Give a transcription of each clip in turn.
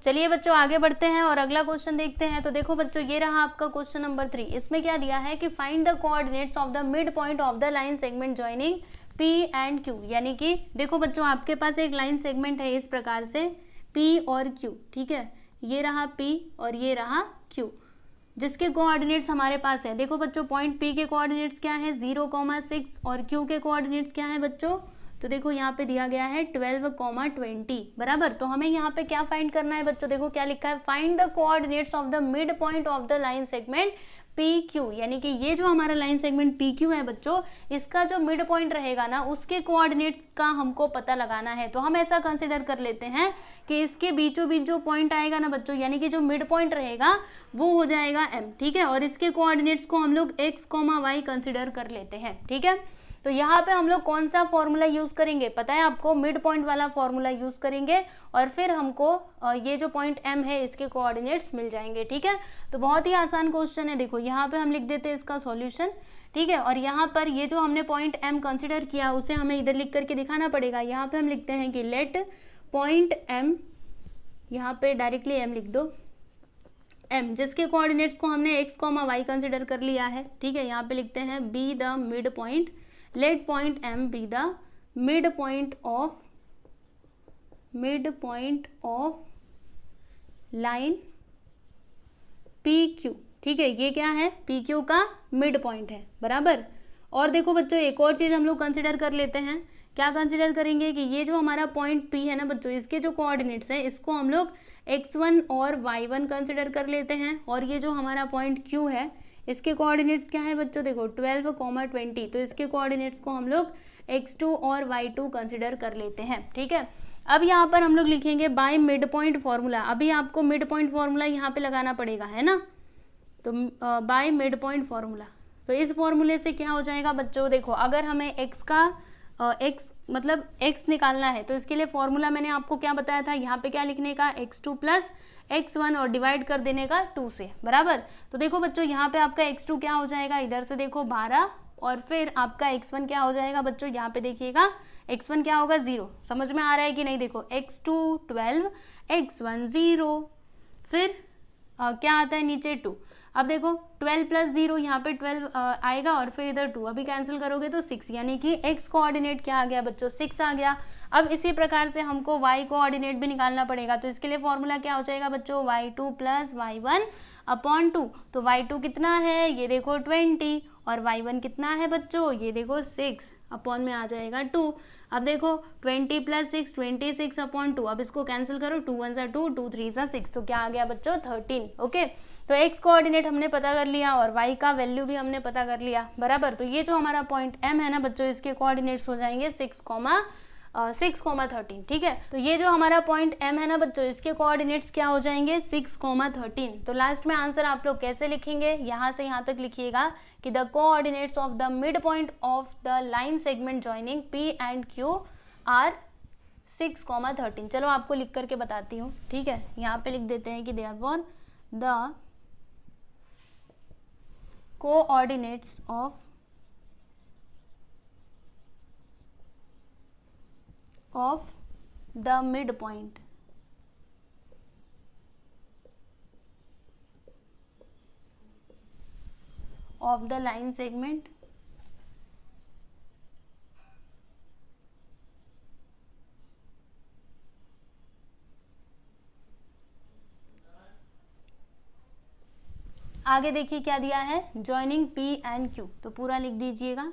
चलिए बच्चों आगे बढ़ते हैं और अगला क्वेश्चन देखते हैं। तो देखो बच्चों ये रहा आपका क्वेश्चन नंबर 3। इसमें क्या दिया है कि find the coordinates of the midpoint of the line segment joining P and Q। यानी कि देखो बच्चों आपके पास एक लाइन सेगमेंट है इस प्रकार से P और Q, ठीक है, ये रहा P और ये रहा Q, जिसके कोऑर्डिनेट्स हमारे पास है। देखो बच्चों पॉइंट P के कोऑर्डिनेट्स क्या है 0,6 और Q के कोऑर्डिनेट्स क्या है बच्चों, तो देखो यहाँ पे दिया गया है 12,20 बराबर। तो हमें यहाँ पे क्या फाइंड करना है बच्चों, देखो क्या लिखा है, find the coordinates of the midpoint of the line segment PQ। यानी कि ये जो हमारा लाइन सेगमेंट PQ है बच्चों, इसका जो मिड पॉइंट रहेगा ना उसके कोऑर्डिनेट्स का हमको पता लगाना है। तो हम ऐसा कंसिडर कर लेते हैं कि इसके बीचों बीच जो पॉइंट आएगा ना बच्चों, यानी कि जो मिड पॉइंट रहेगा वो हो जाएगा M, ठीक है, और इसके कोऑर्डिनेट्स को हम लोग x, y कंसिडर कर लेते हैं, ठीक है। तो यहाँ पे हम लोग कौन सा फॉर्मूला यूज करेंगे पता है आपको, मिड पॉइंट वाला फॉर्मूला यूज करेंगे और फिर हमको ये जो पॉइंट M है इसके कोऑर्डिनेट्स मिल जाएंगे, ठीक है। तो बहुत ही आसान क्वेश्चन है। देखो यहाँ पे हम लिख देते हैं इसका सॉल्यूशन, ठीक है, और यहाँ पर ये जो हमने पॉइंट M कंसिडर किया उसे हमें इधर लिख करके दिखाना पड़ेगा। यहाँ पे हम लिखते हैं कि लेट पॉइंट M, यहाँ पे डायरेक्टली M लिख दो, M जिसके कोऑर्डिनेट्स को हमने x, y कंसिडर कर लिया है, ठीक है। यहाँ पे लिखते हैं be the mid point, let point M be the midpoint of line PQ, ठीक है, ये क्या है PQ का मिड पॉइंट है बराबर। और देखो बच्चों एक और चीज हम लोग कंसिडर कर लेते हैं, क्या कंसिडर करेंगे कि ये जो हमारा पॉइंट P है ना बच्चों, इसके जो कोऑर्डिनेट्स है इसको हम लोग x1 और y1 कंसिडर कर लेते हैं, और ये जो हमारा पॉइंट Q है इसके कोऑर्डिनेट्स क्या है बच्चों, देखो 12,20, तो इसके कोऑर्डिनेट्स को हम लोग x2 और y2 कंसिडर कर लेते हैं, ठीक है। अब यहाँ पर हम लोग लिखेंगे बाय मिड पॉइंट फॉर्मूला। अभी आपको मिड पॉइंट फॉर्मूला यहाँ पे लगाना पड़ेगा, है ना, तो बाय मिड पॉइंट फॉर्मूला। तो इस फॉर्मूले से क्या हो जाएगा बच्चों, देखो अगर हमें x का मतलब x निकालना है तो इसके लिए फॉर्मूला मैंने आपको क्या बताया था, यहाँ पे क्या लिखने का x2 प्लस x1 और डिवाइड कर देने का 2 से बराबर। तो देखो बच्चों यहाँ पे आपका x2 क्या हो जाएगा, इधर से देखो 12, और फिर आपका x1 क्या हो जाएगा बच्चों, यहाँ पे देखिएगा x1 क्या होगा 0, समझ में आ रहा है कि नहीं, देखो x2 12, x1 0, फिर क्या आता है नीचे 2। अब देखो 12 प्लस 0 यहाँ पे 12 आएगा और फिर इधर 2, अभी कैंसिल करोगे तो 6, यानी कि x कोऑर्डिनेट क्या आ गया बच्चों 6 आ गया। अब इसी प्रकार से हमको y कोऑर्डिनेट भी निकालना पड़ेगा, तो इसके लिए फॉर्मूला क्या हो जाएगा बच्चों y2 प्लस y1 अपॉन 2। तो y2 कितना है, ये देखो 20, और y1 कितना है बच्चों, ये देखो 6, अपॉन में आ जाएगा 2। अब देखो 20 प्लस 6 26 अपॉन 2, अब इसको कैंसिल करो, 2 1 2, 2 3 6, तो क्या आ गया बच्चों 13। ओके, तो x कोऑर्डिनेट हमने पता कर लिया और y का वैल्यू भी हमने पता कर लिया बराबर। तो ये जो हमारा पॉइंट M है ना बच्चों, इसके कोऑर्डिनेट्स हो जाएंगे 6,13, ठीक है। तो ये जो हमारा पॉइंट M है ना बच्चों, इसके कोऑर्डिनेट्स क्या हो जाएंगे 6,13। तो लास्ट में आंसर आप लोग कैसे लिखेंगे, यहाँ से यहाँ तक लिखिएगा कि the coordinates of the midpoint of the line segment joining P and Q are 6,13। चलो आपको लिख करके बताती हूँ, ठीक है। यहाँ पे लिख देते हैं कि therefore the coordinates of the midpoint of the line segment आगे देखिए क्या दिया है, जॉइनिंग P एंड Q, तो पूरा लिख दीजिएगा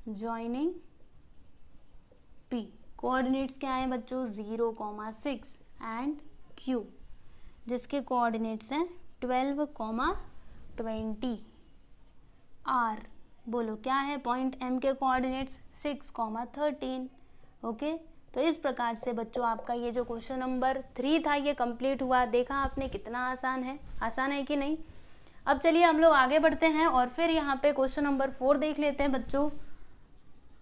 जॉइनिंग P, कोऑर्डिनेट्स क्या है बच्चों 0,6 एंड Q जिसके कोऑर्डिनेट्स हैं 12,20 R, बोलो क्या है पॉइंट M के कोऑर्डिनेट्स 6,13। ओके, तो इस प्रकार से बच्चों आपका ये जो क्वेश्चन नंबर 3 था ये कंप्लीट हुआ। देखा आपने कितना आसान है कि नहीं। अब चलिए हम लोग आगे बढ़ते हैं और फिर यहाँ पे क्वेश्चन नंबर 4 देख लेते हैं बच्चों।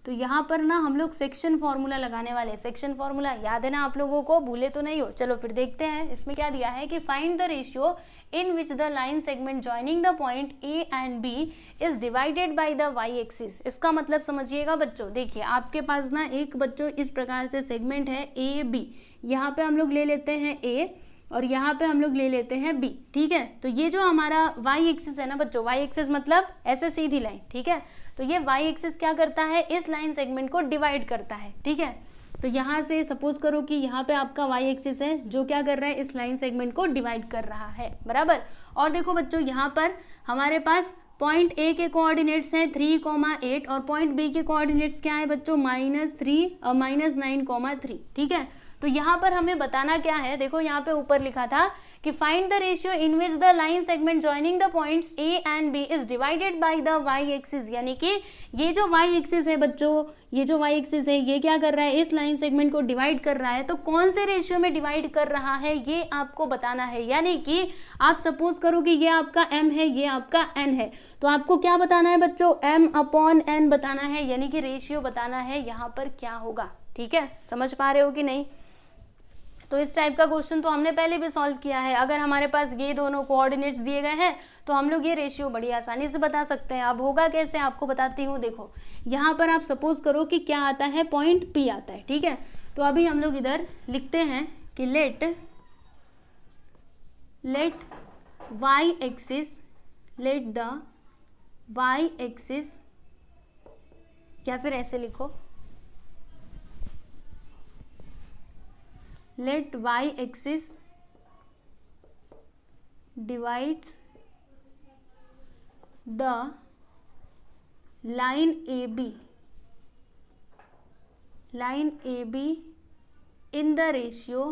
तो यहाँ पर ना हम लोग सेक्शन फॉर्मूला लगाने वाले हैं। सेक्शन फॉर्मूला याद है ना आप लोगों को, भूले तो नहीं हो। चलो फिर देखते हैं इसमें क्या दिया है कि find the ratio in which the line segment joining the point A and B is divided by the y axis। इसका मतलब समझिएगा बच्चों, देखिए आपके पास ना एक बच्चों इस प्रकार से सेगमेंट है ए बी, यहाँ पे हम लोग ले लेते हैं ए और यहाँ पे हम लोग ले लेते हैं बी, ठीक है। तो ये जो हमारा y एक्सिस है ना बच्चों, y एक्सिस मतलब ऐसे सीधी लाइन, ठीक है। तो ये y एक्सिस क्या करता है, इस लाइन सेगमेंट को डिवाइड करता है, ठीक है। तो यहाँ से सपोज करो कि यहाँ पे आपका y एक्सिस है जो क्या कर रहा है, इस लाइन सेगमेंट को डिवाइड कर रहा है, बराबर। और देखो बच्चों यहाँ पर हमारे पास पॉइंट ए के कोऑर्डिनेट्स हैं 3,8 और पॉइंट बी के कोऑर्डिनेट्स क्या है बच्चों, -3 और -9,3, ठीक है। तो यहाँ पर हमें बताना क्या है, देखो यहाँ पे ऊपर लिखा था कि find the ratio in which the line segment joining the points A and B is divided by the y axis. यानी कि ये जो वाई एक्सिस है बच्चों, ये जो वाई एक्सिस है ये क्या कर रहा है, इस लाइन सेगमेंट को डिवाइड कर रहा है। तो कौन से रेशियो में डिवाइड कर रहा है ये आपको बताना है। यानी कि आप सपोज करो कि ये आपका m है, ये आपका n है, तो आपको क्या बताना है बच्चों, m/n बताना है, यानी कि रेशियो बताना है यहाँ पर क्या होगा, ठीक है। समझ पा रहे हो कि नहीं। तो इस टाइप का क्वेश्चन तो हमने पहले भी सॉल्व किया है। अगर हमारे पास ये दोनों कोऑर्डिनेट्स दिए गए हैं तो हम लोग ये रेशियो बड़ी आसानी से बता सकते हैं। अब होगा कैसे आपको बताती हूँ। देखो यहाँ पर आप सपोज करो कि क्या आता है, पॉइंट P आता है, ठीक है। तो अभी हम लोग इधर लिखते हैं कि let y axis, let the y axis, या फिर ऐसे लिखो, let y axis divides the line AB in the ratio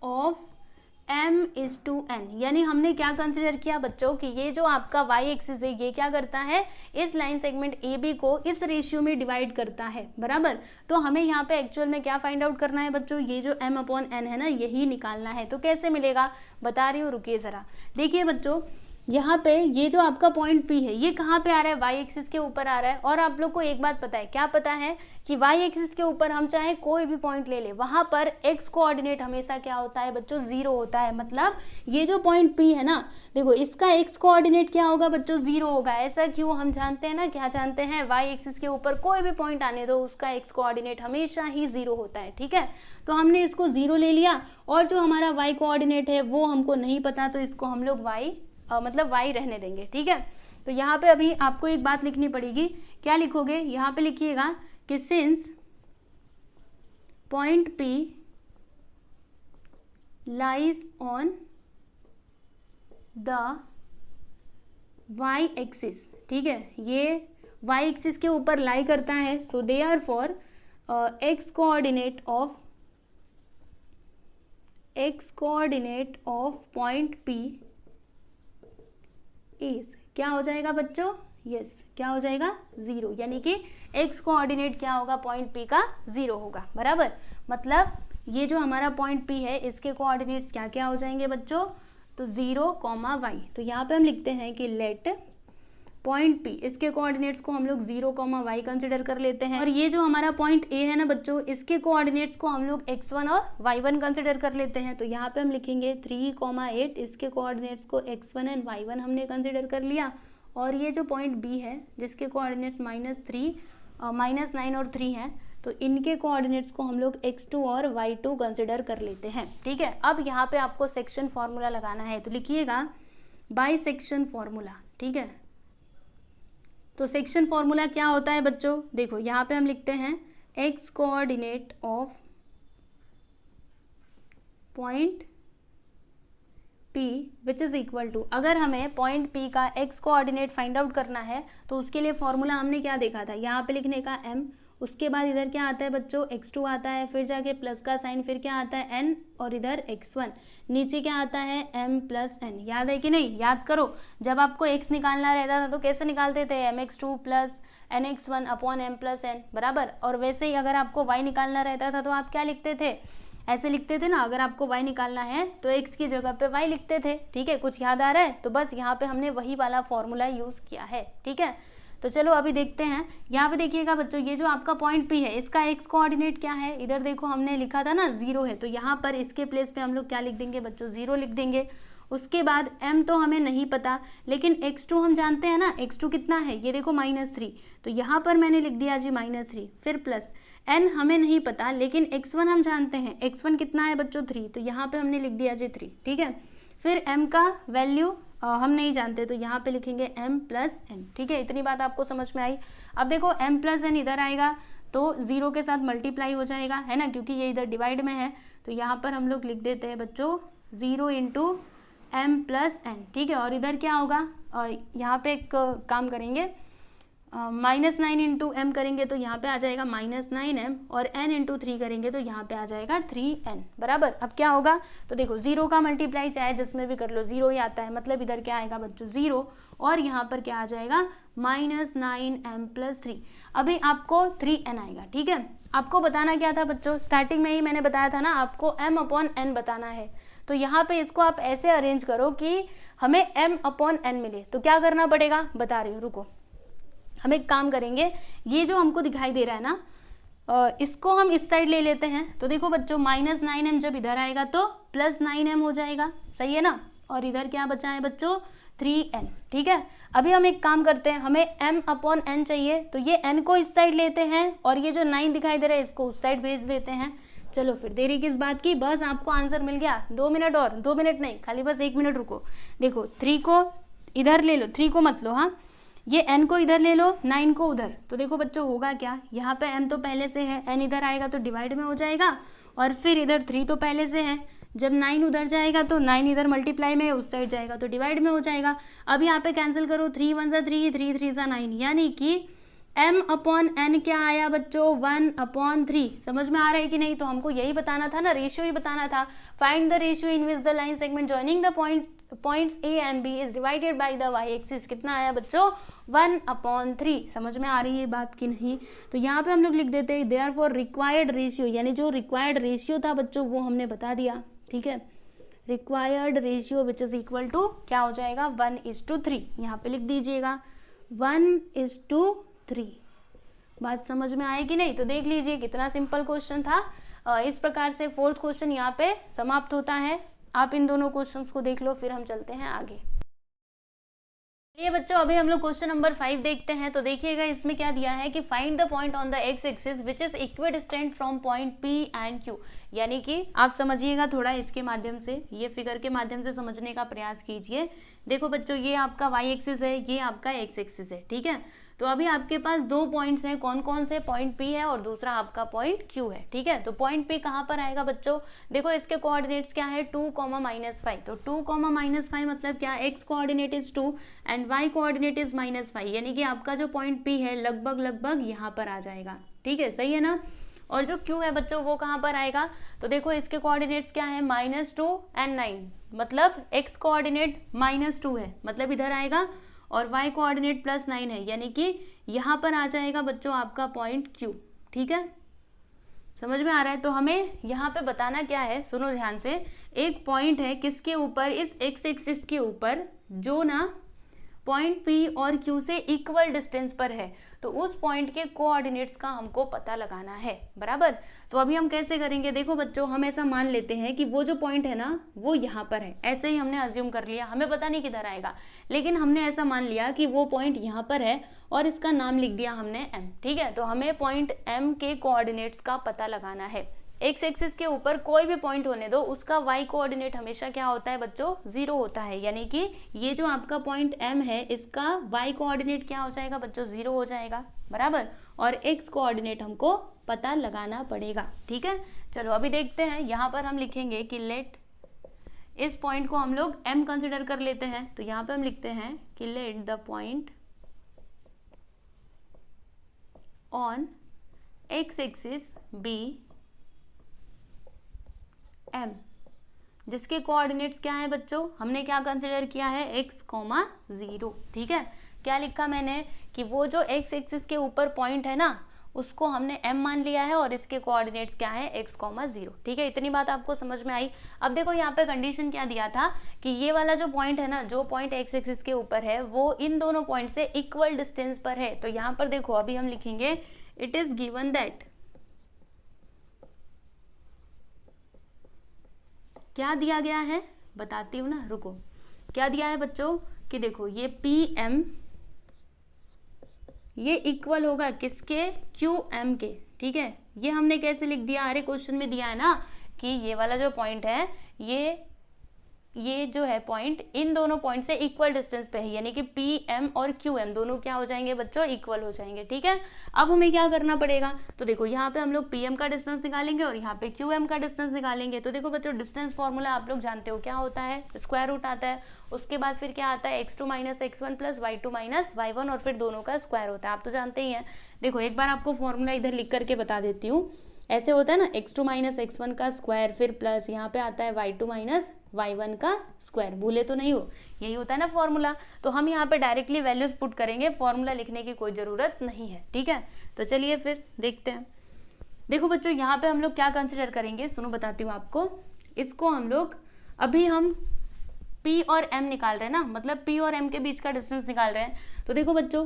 of m/n। यानी हमने क्या कंसिडर किया बच्चों कि ये जो आपका y एक्सिस है ये क्या करता है, इस लाइन सेगमेंट AB को इस रेशियो में डिवाइड करता है, बराबर। तो हमें यहाँ पे एक्चुअल में क्या फाइंड आउट करना है बच्चों, ये जो m/n है ना यही निकालना है। तो कैसे मिलेगा बता रही हूँ, रुकिए जरा। देखिए बच्चों यहाँ पे ये जो आपका पॉइंट P है ये कहाँ पे आ रहा है, y एक्सिस के ऊपर आ रहा है। और आप लोग को एक बात पता है, क्या पता है कि y एक्सिस के ऊपर हम चाहे कोई भी पॉइंट ले ले, वहां पर x कोऑर्डिनेट हमेशा क्या होता है बच्चों, 0 होता है। मतलब ये जो पॉइंट P है ना, देखो इसका x कोऑर्डिनेट क्या होगा बच्चों, 0 होगा। ऐसा क्यों, हम जानते हैं ना, क्या जानते हैं, y एक्सिस के ऊपर कोई भी पॉइंट आने दो उसका x कोऑर्डिनेट हमेशा ही 0 होता है, ठीक है। तो हमने इसको 0 ले लिया और जो हमारा y कोऑर्डिनेट है वो हमको नहीं पता, तो इसको हम लोग मतलब y रहने देंगे, ठीक है। तो यहाँ पे अभी आपको एक बात लिखनी पड़ेगी। क्या लिखोगे, यहाँ पे लिखिएगा कि since point P lies on the y axis, ठीक है, ये y एक्सिस के ऊपर लाई करता है। So they are for x coordinate of point P is क्या हो जाएगा बच्चों, यस क्या हो जाएगा, 0। यानी कि x कोऑर्डिनेट क्या होगा, पॉइंट P का 0 होगा, बराबर। मतलब ये जो हमारा पॉइंट P है इसके कोऑर्डिनेट्स क्या क्या हो जाएंगे बच्चों, तो 0, y। तो यहाँ पे हम लिखते हैं कि लेट पॉइंट P, इसके कोऑर्डिनेट्स को हम लोग 0, y कंसिडर कर लेते हैं। और ये जो हमारा पॉइंट A है ना बच्चों, इसके कोऑर्डिनेट्स को हम लोग x1 और y1 कंसिडर कर लेते हैं। तो यहाँ पे हम लिखेंगे 3,8, इसके कोऑर्डिनेट्स को x1 एंड y1 हमने कंसिडर कर लिया। और ये जो पॉइंट B है जिसके कोऑर्डिनेट्स -9 और 3 हैं, तो इनके कोऑर्डिनेट्स को हम लोग x2 और y2 कंसिडर कर लेते हैं, ठीक है। अब यहाँ पे आपको सेक्शन फॉर्मूला लगाना है, तो लिखिएगा बाई सेक्शन फॉर्मूला, ठीक है। तो सेक्शन फॉर्मूला क्या होता है बच्चों, देखो यहाँ पे हम लिखते हैं x coordinate of point P which is equal to, अगर हमें पॉइंट P का x कोऑर्डिनेट फाइंड आउट करना है तो उसके लिए फॉर्मूला हमने क्या देखा था, यहाँ पे लिखने का m, उसके बाद इधर क्या आता है बच्चों, x2 आता है, फिर जाके प्लस का साइन, फिर क्या आता है n, और इधर x1, नीचे क्या आता है m+n। याद है कि नहीं, याद करो। जब आपको x निकालना रहता था तो कैसे निकालते थे, mx2 plus nx1 upon m+n, बराबर। और वैसे ही अगर आपको y निकालना रहता था तो आप क्या लिखते थे, ऐसे लिखते थे ना, अगर आपको y निकालना है तो x की जगह पे y लिखते थे। ठीक है, कुछ याद आ रहा है? तो बस यहाँ पे हमने वही वाला फॉर्मूला यूज किया है। ठीक है, तो चलो अभी देखते हैं। यहाँ पे देखिएगा बच्चों, ये जो आपका पॉइंट P है इसका x कोऑर्डिनेट क्या है? इधर देखो हमने लिखा था ना 0 है, तो यहाँ पर इसके प्लेस पे हम लोग क्या लिख देंगे बच्चों? 0 लिख देंगे। उसके बाद m तो हमें नहीं पता, लेकिन x2 हम जानते हैं ना, x2 कितना है? ये देखो -3, तो यहाँ पर मैंने लिख दिया जी -3, फिर प्लस n हमें नहीं पता, लेकिन x1 हम जानते हैं। x1 कितना है बच्चों? 3, तो यहाँ पे हमने लिख दिया जी 3। ठीक है, फिर m का वैल्यू हम नहीं जानते, तो यहाँ पे लिखेंगे m प्लस n। ठीक है, इतनी बात आपको समझ में आई? अब देखो m प्लस n इधर आएगा तो 0 के साथ मल्टीप्लाई हो जाएगा, है ना, क्योंकि ये इधर डिवाइड में है। तो यहाँ पर हम लोग लिख देते हैं बच्चों 0 इंटू m प्लस n। ठीक है, और इधर क्या होगा? यहाँ पे एक काम करेंगे, -9 इंटू m करेंगे तो यहाँ पे आ जाएगा -9m, और n इंटू 3 करेंगे तो यहाँ पे आ जाएगा 3n बराबर। अब क्या होगा? तो देखो 0 का मल्टीप्लाई चाहे जिसमें भी कर लो 0 ही आता है, मतलब इधर क्या आएगा बच्चों? 0, और यहाँ पर क्या आ जाएगा? -9m plus 3। अभी आपको 3n आएगा। ठीक है, आपको बताना क्या था बच्चों? स्टार्टिंग में ही मैंने बताया था ना, आपको m/n बताना है। तो यहाँ पे इसको आप ऐसे अरेंज करो कि हमें m/n मिले। तो क्या करना पड़ेगा बता रही हूँ, रुको। हम एक काम करेंगे, ये जो हमको दिखाई दे रहा है ना, इसको हम इस साइड ले लेते हैं। तो देखो बच्चों -9m जब इधर आएगा तो +9m हो जाएगा, सही है ना, और इधर क्या बचा है बच्चों? 3n। ठीक है, अभी हम एक काम करते हैं, हमें m/n चाहिए, तो ये n को इस साइड लेते हैं और ये जो 9 दिखाई दे रहा है इसको उस साइड भेज देते हैं। चलो फिर देरी किस बात की, बस आपको आंसर मिल गया। 2 मिनट और, 2 मिनट नहीं, खाली बस 1 मिनट रुको। देखो 3 को इधर ले लो, 3 को मत लो, हाँ, ये n को इधर ले लो, 9 को उधर। तो देखो बच्चों होगा क्या, यहाँ पे m तो पहले से है, n इधर आएगा तो डिवाइड में हो जाएगा, और फिर इधर 3 तो पहले से है, जब 9 उधर जाएगा तो 9 इधर मल्टीप्लाई में उस साइड जाएगा तो डिवाइड में हो जाएगा। अब यहाँ पे कैंसिल करो, 3 1 सा 3, 3 3 सा 9, यानी कि m/n क्या आया बच्चों? 1/3। समझ में आ रहा है कि नहीं? तो हमको यही बताना था ना, रेशियो ही बताना था। Find the ratio in which the line segment joining the points A and B is divided by the y axis. कितना आया बच्चों? 1/3। समझ में आ रही है बात की नहीं? तो यहाँ पे हम लोग लिख देते हैं देयरफॉर रिक्वायर्ड रेशियो, यानी जो रिक्वायर्ड रेशियो था बच्चों वो हमने बता दिया। ठीक है, required ratio which is equal to क्या हो जाएगा? 1:3। यहाँ पे लिख दीजिएगा 1:3। बात समझ में आए कि नहीं? तो देख लीजिए कितना सिंपल क्वेश्चन था। इस प्रकार से 4th क्वेश्चन यहाँ पे समाप्त होता है। आप इन दोनों क्वेश्चंस को देख लो, फिर हम चलते हैं आगे। ये बच्चों अभी हम लोग क्वेश्चन नंबर 5 देखते हैं। तो देखिएगा इसमें क्या दिया है कि find the point on the x axis which is equidistant from point P and Q। यानी कि आप समझिएगा थोड़ा, इसके माध्यम से, ये फिगर के माध्यम से समझने का प्रयास कीजिए। देखो बच्चों ये आपका y एक्सिस है, ये आपका x एक्सिस है। ठीक है, तो अभी आपके पास 2 पॉइंट्स हैं, कौन कौन से? पॉइंट P है और दूसरा आपका पॉइंट Q है। ठीक है, तो पॉइंट P कहाँ पर आएगा बच्चों? देखो इसके कोऑर्डिनेट्स क्या है? 2, -5। तो 2, -5 मतलब क्या? x coordinate is 2 and y coordinate is -5, यानी कि आपका जो पॉइंट P है लगभग यहाँ पर आ जाएगा। ठीक है, सही है ना? और जो Q है बच्चों वो कहाँ पर आएगा? तो देखो इसके कोऑर्डिनेट्स क्या है? -2 एंड 9, मतलब x कोऑर्डिनेट -2 है, मतलब इधर आएगा, और y कोऑर्डिनेट +9 है, यानी कि यहाँ पर आ जाएगा बच्चों आपका पॉइंट Q। ठीक है, समझ में आ रहा है? तो हमें यहाँ पे बताना क्या है, सुनो ध्यान से। एक पॉइंट है किसके ऊपर? इस x एक्सिस के ऊपर, जो ना पॉइंट P और Q से इक्वल डिस्टेंस पर है। तो उस पॉइंट के कोऑर्डिनेट्स का हमको पता लगाना है, बराबर। तो अभी हम कैसे करेंगे? देखो बच्चों हम ऐसा मान लेते हैं कि वो जो पॉइंट है ना वो यहाँ पर है, ऐसे ही हमने अज्यूम कर लिया, हमें पता नहीं किधर आएगा, लेकिन हमने ऐसा मान लिया कि वो पॉइंट यहाँ पर है और इसका नाम लिख दिया हमने m। ठीक है, तो हमें पॉइंट m के कोऑर्डिनेट्स का पता लगाना है। एक्स एक्सिस के ऊपर कोई भी पॉइंट होने दो, उसका y कोऑर्डिनेट हमेशा क्या होता है बच्चों? 0 होता है, यानी कि ये जो आपका पॉइंट m है इसका y कोऑर्डिनेट क्या हो जाएगा बच्चों? 0 हो जाएगा, बराबर। और x कोऑर्डिनेट हमको पता लगाना पड़ेगा। ठीक है, चलो अभी देखते हैं। यहाँ पर हम लिखेंगे कि लेट, इस पॉइंट को हम लोग m कंसिडर कर लेते हैं। तो यहाँ पे हम लिखते हैं कि let the point on x axis be m, जिसके कोऑर्डिनेट्स क्या है बच्चों? हमने क्या कंसिडर किया है? x, 0। ठीक है, क्या लिखा मैंने कि वो जो x एक्सिस के ऊपर पॉइंट है ना उसको हमने m मान लिया है और इसके कोऑर्डिनेट्स क्या है x, 0। ठीक है, इतनी बात आपको समझ में आई। अब देखो यहाँ पे कंडीशन क्या दिया था कि ये वाला जो पॉइंट है ना, जो पॉइंट x एक्सिस के ऊपर है वो इन दोनों पॉइंट से इक्वल डिस्टेंस पर है। तो यहाँ पर देखो अभी हम लिखेंगे इट इज गिवन दैट, क्या दिया गया है बताती हूँ ना, रुको। क्या दिया है बच्चों कि देखो ये PM ये इक्वल होगा किसके, QM के। ठीक है, ये हमने कैसे लिख दिया, अरे क्वेश्चन में दिया है ना कि ये वाला जो पॉइंट है ये जो है पॉइंट इन दोनों पॉइंट से इक्वल डिस्टेंस पे है, यानी कि PM और QM दोनों क्या हो जाएंगे बच्चों, इक्वल हो जाएंगे। ठीक है, अब हमें क्या करना पड़ेगा, तो देखो यहाँ पे हम लोग PM का डिस्टेंस निकालेंगे और यहाँ पे QM का डिस्टेंस निकालेंगे। तो देखो बच्चों डिस्टेंस फॉर्मूला आप लोग जानते हो क्या होता है, स्क्वायर रूट आता है, उसके बाद फिर क्या आता है x2 minus x1 plus y2 minus y1 और फिर दोनों का स्क्वायर होता है, आप तो जानते ही हैं। देखो एक बार आपको फॉर्मूला इधर लिख करके बता देती हूँ, ऐसे होता है ना x2 माइनस x1 का स्क्वायर फिर प्लस यहाँ पे आता है y2 माइनस y1 का स्क्वायर, भूले तो नहीं हो, यही होता है ना फॉर्मूला। तो हम यहाँ पे डायरेक्टली वैल्यूज पुट करेंगे, फॉर्मूला लिखने की कोई ज़रूरत नहीं है। ठीक है, तो चलिए फिर देखते हैं। देखो बच्चों यहाँ पे हम लोग क्या कंसिडर करेंगे, सुनो बताती हूँ आपको। इसको हम लोग अभी हम P और M निकाल रहे हैं ना, मतलब P और M के बीच का डिस्टेंस निकाल रहे हैं। तो देखो बच्चों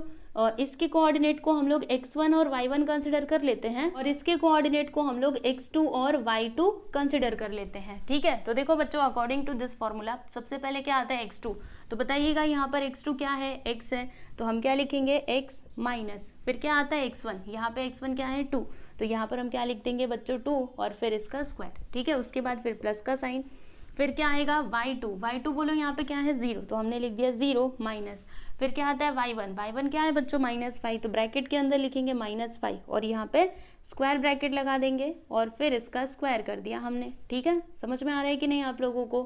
इसके कोऑर्डिनेट को हम लोग x1 और y1 कंसिडर कर लेते हैं और इसके कोऑर्डिनेट को हम लोग x2 और y2 कंसिडर कर लेते हैं। ठीक है, तो देखो बच्चों अकॉर्डिंग टू दिस फॉर्मूला सबसे पहले क्या आता है x2, तो बताइएगा यहाँ पर x2 क्या है, x है, तो हम क्या लिखेंगे x माइनस, फिर क्या आता है x1, यहाँ पे x1 क्या है 2, तो यहाँ पर हम क्या लिख देंगे बच्चों 2 और फिर इसका स्क्वायर। ठीक है, उसके बाद फिर प्लस का साइन, फिर क्या आएगा y2 बोलो यहाँ पे क्या है 0, तो हमने लिख दिया 0 माइनस, फिर क्या आता है y1 क्या है बच्चों -5, तो ब्रैकेट के अंदर लिखेंगे -5 और यहाँ पे स्क्वायर ब्रैकेट लगा देंगे और फिर इसका स्क्वायर कर दिया हमने। ठीक है, समझ में आ रहा है कि नहीं आप लोगों को।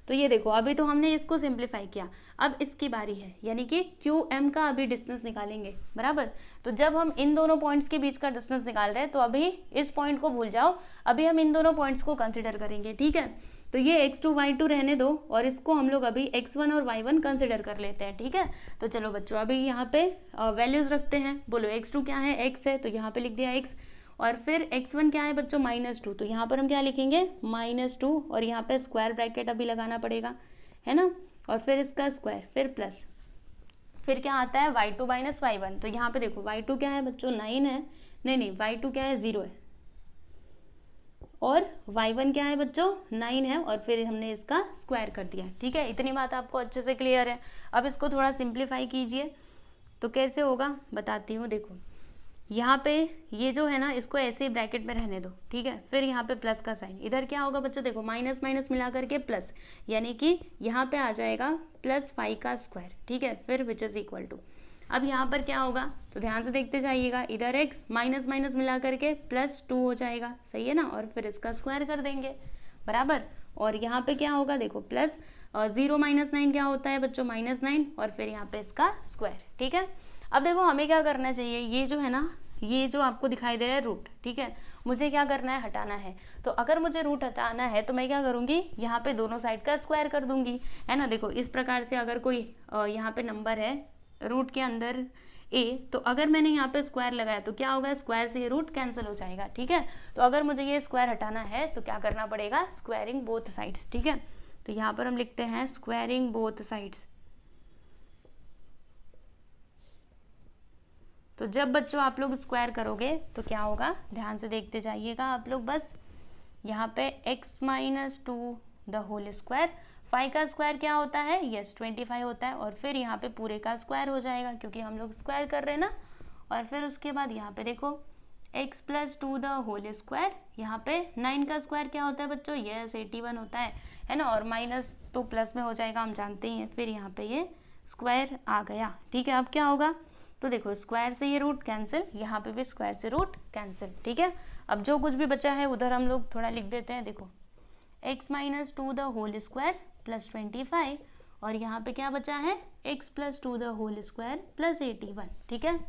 तो ये देखो अभी तो हमने इसको सिंप्लीफाई किया, अब इसकी बारी है, यानी कि QM का अभी डिस्टेंस निकालेंगे बराबर। तो जब हम इन दोनों पॉइंट्स के बीच का डिस्टेंस निकाल रहे हैं तो अभी इस पॉइंट को भूल जाओ, अभी हम इन दोनों पॉइंट्स को कंसिडर करेंगे। ठीक है, तो ये x2 y2 रहने दो और इसको हम लोग अभी x1 और y1 कंसिडर कर लेते हैं। ठीक है, तो चलो बच्चों अभी यहाँ पे वैल्यूज रखते हैं। बोलो x2 क्या है, x है, तो यहाँ पे लिख दिया x, और फिर x1 क्या है बच्चों -2, तो यहाँ पर हम क्या लिखेंगे -2 और यहाँ पे स्क्वायर ब्रैकेट अभी लगाना पड़ेगा, है ना, और फिर इसका स्क्वायर फिर प्लस, फिर क्या आता है y2 माइनस y1, तो यहाँ पे देखो y2 क्या है बच्चों 9 है, नहीं y2 क्या है 0 है और y1 क्या है बच्चों 9 है और फिर हमने इसका स्क्वायर कर दिया। ठीक है, इतनी बात आपको अच्छे से क्लियर है। अब इसको थोड़ा सिंप्लीफाई कीजिए, तो कैसे होगा बताती हूँ। देखो यहाँ पे ये जो है ना इसको ऐसे ही ब्रैकेट में रहने दो। ठीक है, फिर यहाँ पे प्लस का साइन, इधर क्या होगा बच्चों देखो माइनस माइनस मिला करके प्लस, यानी कि यहाँ पे आ जाएगा +5 का स्क्वायर। ठीक है, फिर विच इज इक्वल टू, अब यहाँ पर क्या होगा तो ध्यान से देखते जाइएगा, इधर x माइनस माइनस मिला करके +2 हो जाएगा, सही है ना, और फिर इसका स्क्वायर कर देंगे बराबर। और यहाँ पे क्या होगा देखो प्लस 0 माइनस 9 क्या होता है बच्चों -9 और फिर यहाँ पे इसका स्क्वायर। ठीक है, अब देखो हमें क्या करना चाहिए, ये जो है ना ये जो आपको दिखाई दे रहा है रूट, ठीक है, मुझे क्या करना है हटाना है। तो अगर मुझे रूट हटाना है तो मैं क्या करूँगी, यहाँ पे दोनों साइड का स्क्वायर कर दूंगी, है ना। देखो इस प्रकार से अगर कोई यहाँ पे नंबर है रूट के अंदर a, तो अगर मैंने यहाँ पे स्क्वायर लगाया तो क्या होगा, स्क्वायर से ये रूट कैंसिल हो जाएगा। ठीक है, तो अगर मुझे ये स्क्वायर हटाना है तो क्या करना पड़ेगा, स्क्वायरिंग बोथ साइड्स। ठीक है, तो यहाँ पर हम लिखते हैं स्क्वायरिंग बोथ साइड्स। तो जब बच्चों आप लोग स्क्वायर करोगे तो क्या होगा, ध्यान से देखते जाइएगा आप लोग, बस यहाँ पे x minus 2 the whole square, 5 का स्क्वायर क्या होता है, यस 25 होता है, और फिर यहाँ पे पूरे का स्क्वायर हो जाएगा क्योंकि हम लोग स्क्वायर कर रहे हैं ना। और फिर उसके बाद यहाँ पे देखो x plus 2 the whole square, यहाँ पे 9 का स्क्वायर क्या होता है बच्चों, यस 81 होता है ना, और माइनस तो प्लस में हो जाएगा, हम जानते ही हैं। फिर यहाँ पे ये स्क्वायर आ गया। ठीक है, अब क्या होगा, तो देखो स्क्वायर से ये रूट कैंसिल, यहाँ पे भी स्क्वायर से रूट कैंसिल। ठीक है, अब जो कुछ भी बचा है उधर हम लोग थोड़ा लिख देते हैं। देखो x minus 2 the whole square plus 25 और यहाँ पे क्या बचा है x plus 2 the whole square plus 81। ठीक है,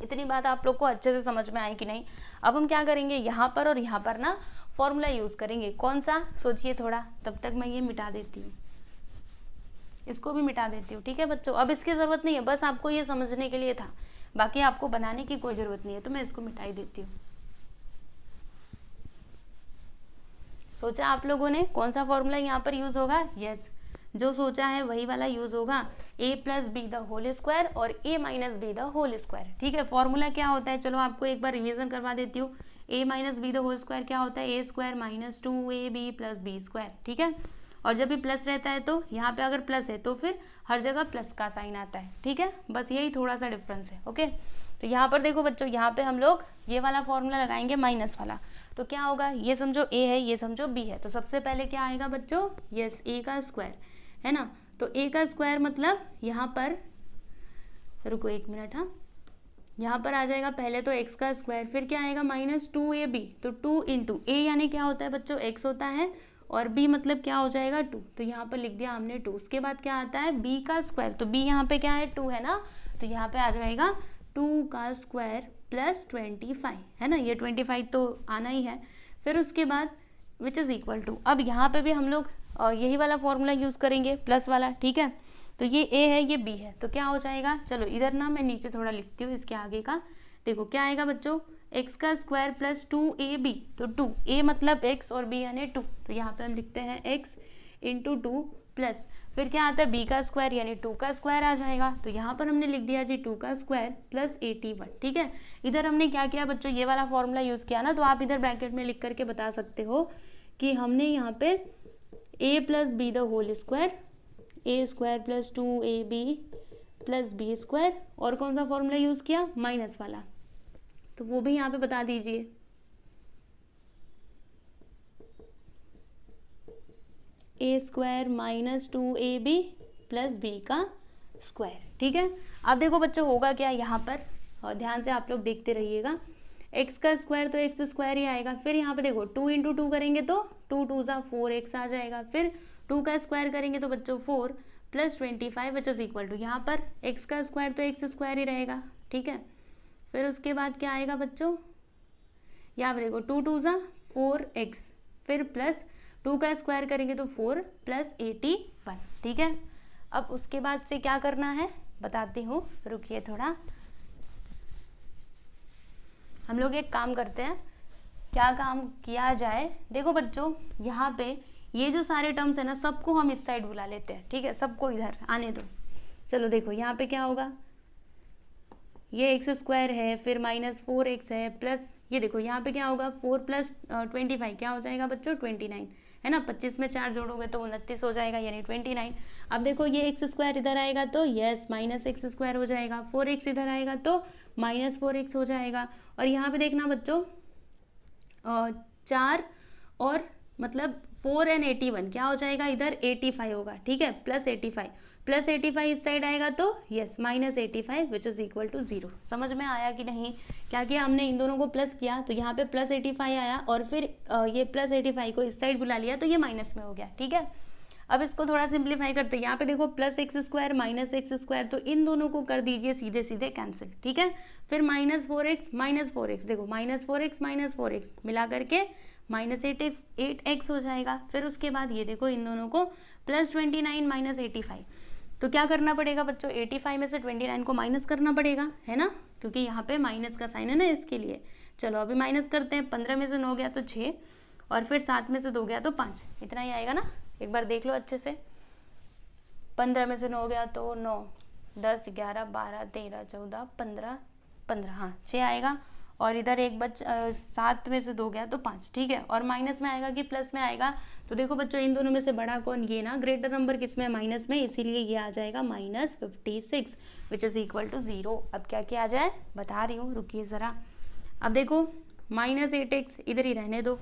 इतनी बात आप लोग को अच्छे से समझ में आई कि नहीं। अब हम क्या करेंगे, यहाँ पर और यहाँ पर ना फॉर्मूला यूज करेंगे। कौन सा, सोचिए थोड़ा, तब तक मैं ये मिटा देती हूँ, इसको भी मिटा देती हूँ। ठीक है बच्चों, अब इसकी ज़रूरत नहीं है, बस आपको ये समझने के लिए था। बाकी आपको बनाने की कोई ज़रूरत नहीं है, तो मैं इसको मिटाई देती हूँ। सोचा आप लोगों ने कौन सा फॉर्मूला यहाँ पर यूज़ होगा? यस, जो सोचा है वही वाला यूज़ होगा, a plus b the whole square और a minus b the whole square. ठीक है, फॉर्मूला क्या होता है, चलो आपको एक बार रिवीजन करवा देती हूँ। a minus b the whole square क्या होता है? a square minus 2ab plus b square. ठीक है, और जब भी प्लस रहता है तो यहाँ पे अगर प्लस है तो फिर हर जगह प्लस का साइन आता है। ठीक है, बस यही थोड़ा सा डिफरेंस है। ओके, तो यहाँ पर देखो बच्चों, यहाँ पे हम लोग ये वाला फॉर्मूला लगाएंगे माइनस वाला, तो क्या होगा, ये समझो a है, ये समझो b है, तो सबसे पहले क्या आएगा बच्चों? यस, a का स्क्वायर है ना, तो a का स्क्वायर मतलब यहाँ पर, रुको एक मिनट, हाँ, यहाँ पर आ जाएगा पहले तो x का स्क्वायर, फिर क्या आएगा माइनस 2ab, तो 2 इंटू a यानी क्या होता है बच्चों? x होता है, और b मतलब क्या हो जाएगा? 2, तो यहाँ पर लिख दिया हमने 2। उसके बाद क्या आता है? b का स्क्वायर, तो b यहाँ पे क्या है? 2 है ना, तो यहाँ पे आ जाएगा 2 का स्क्वायर प्लस 25 है ना, ये 25 तो आना ही है। फिर उसके बाद विच इज़ इक्वल टू, अब यहाँ पे भी हम लोग यही वाला फॉर्मूला यूज़ करेंगे, प्लस वाला। ठीक है, तो ये a है, ये b है, तो क्या हो जाएगा? चलो इधर ना मैं नीचे थोड़ा लिखती हूँ इसके आगे का। देखो क्या आएगा बच्चों? x का स्क्वायर प्लस 2ab, तो 2, a मतलब x और b यानी 2, तो यहाँ पे हम लिखते हैं x इंटू 2 प्लस, फिर क्या आता है? b का स्क्वायर यानी 2 का स्क्वायर आ जाएगा, तो यहाँ पर हमने लिख दिया जी 2 का स्क्वायर प्लस 81। ठीक है, इधर हमने क्या किया बच्चों? ये वाला फॉर्मूला यूज़ किया ना, तो आप इधर ब्रैकेट में लिख करके बता सकते हो कि हमने यहाँ पे a plus b the whole square, a square plus 2ab plus b square, और कौन सा फॉर्मूला यूज़ किया? माइनस वाला, तो वो भी यहाँ पे बता दीजिए। a square minus 2ab plus b का स्क्वायर। ठीक है, अब देखो बच्चों होगा क्या यहाँ पर, और ध्यान से आप लोग देखते रहिएगा। x का स्क्वायर तो x स्क्वायर ही आएगा, फिर यहाँ पे देखो 2 इंटू 2 करेंगे तो 2 2 ज़ा 4x आ जाएगा, फिर 2 का स्क्वायर करेंगे तो बच्चों 4 plus 25 which is equal to, यहाँ पर x का स्क्वायर तो x स्क्वायर ही रहेगा। ठीक है, फिर उसके बाद क्या आएगा बच्चों? यहाँ पे देखो 2 2 ज़ा 4x, फिर प्लस 2 का स्क्वायर करेंगे तो 4 प्लस 81। ठीक है, अब उसके बाद से क्या करना है बताती हूँ, रुकिए थोड़ा। हम लोग एक काम करते हैं, क्या काम किया जाए? देखो बच्चों, यहाँ पे ये जो सारे टर्म्स है ना, सबको हम इस साइड बुला लेते हैं। ठीक है, सबको इधर आने दो। चलो देखो यहाँ पे क्या होगा, ये x स्क्वायर है, फिर माइनस 4x है, प्लस ये देखो यहाँ पे क्या होगा, 4 प्लस 25 क्या हो जाएगा बच्चों? 29 है ना, 25 में 4 जोड़ोगे तो 29 हो जाएगा, यानी 29। अब देखो ये x स्क्वायर इधर आएगा तो यस माइनस x स्क्वायर हो जाएगा, 4x इधर आएगा तो माइनस 4x हो जाएगा, और यहाँ पे देखना बच्चों 4 और मतलब 4 एंड 81 क्या हो जाएगा? इधर 85 होगा। ठीक है, प्लस 85 इस साइड आएगा तो yes minus 85 which is equal to 0। समझ में आया कि नहीं? क्या किया हमने? इन दोनों को प्लस किया तो यहाँ पे प्लस 85 आया, और फिर ये प्लस 85 को इस साइड बुला लिया तो ये माइनस में हो गया। ठीक है, अब इसको थोड़ा सिंप्लीफाई करते हैं। यहाँ पे देखो plus x square minus x square, तो इन दोनों को कर दीजिए सीधे सीधे कैंसिल। ठीक है, फिर माइनस 4x देखो माइनस 4x मिला करके माइनस 8x हो जाएगा। फिर उसके बाद ये देखो इन दोनों को प्लस 29 माइनस 85, तो क्या करना पड़ेगा बच्चों? 85 में से 29 को माइनस करना पड़ेगा, है ना, क्योंकि यहाँ पे माइनस का साइन है ना, इसके लिए। चलो अभी माइनस करते हैं। 15 में से 9 गया तो 6, और फिर 7 में से 2 गया तो 5, इतना ही आएगा ना। एक बार देख लो अच्छे से। 15 में से 9 गया तो 9, 10, 11, 12, 13, 14, 15, हाँ 6 आएगा, और इधर एक 7 में से 2 गया तो 5। ठीक है, और माइनस में आएगा कि प्लस में आएगा? तो देखो बच्चों इन दोनों में से बड़ा कौन? ये ना, ग्रेटर नंबर किस में? माइनस में, इसीलिए ये आ जाएगा minus 56 which is equal to 0। अब क्या किया जाए बता रही हूँ, रुकिए ज़रा। अब देखो माइनस 8x इधर ही रहने दो,